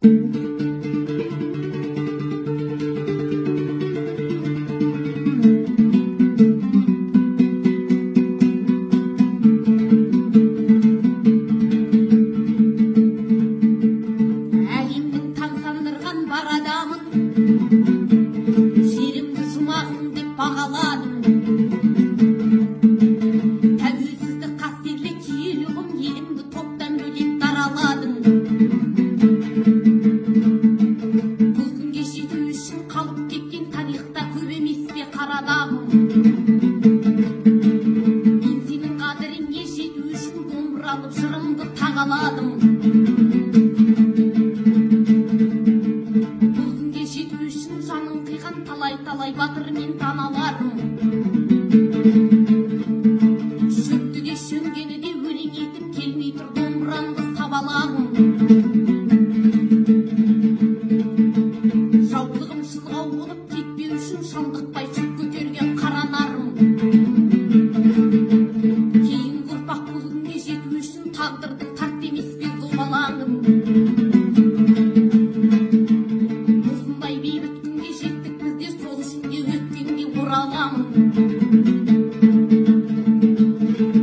Жерімді жұмағым деп бағаладым. Тәуелсіздік қастерлі киелі ұғым, елімді топтан бөлек дараладым. Бұл күнге жету үшін қалып кеткен тарихта көп емес пе қарадағым. Мен сенің қадіріңе жету үшін домбыра алып жырымды тағаладым. Талай батыр мен таналарым, шөпті де шөңгені де өлең етіп келмей тұр домбырамды сабалағым. Жаулығым шылғау болып кетпеу үшін шалдықпай жүк көтерген қара нарым. Кейінгі ұрпақ бұл күнге жету үшін тағдырдың тарт емес пе зобалаңын.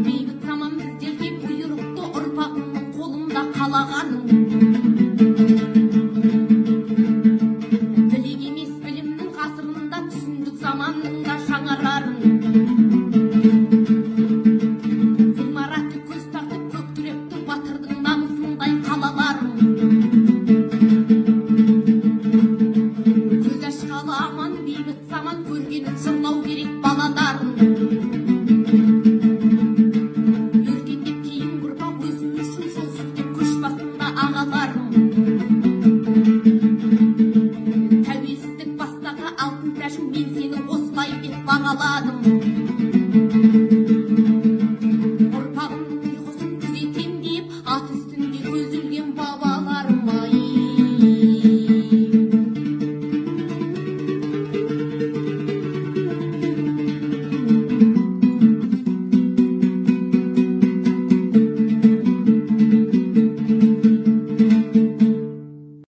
Бейбіт заман біздерге бұйырықты, ұрпағымның қолымда қалағаным. Білек емес білімнің ғасырында түсіндік заманның да жаңарарын. Ғимаратты көз тартып көк түлепті батырдың намысындай қалаларым. Көз ашқалы аман бейбіт заман көргенін жырлау керек баладарын. Өркендеп кейін ұрпақ өзі үшін жол сілтеп көш басында ағаларым. Тәуелсіздік бастағы алтын тәжім, мен сені осылай деп бағаладым.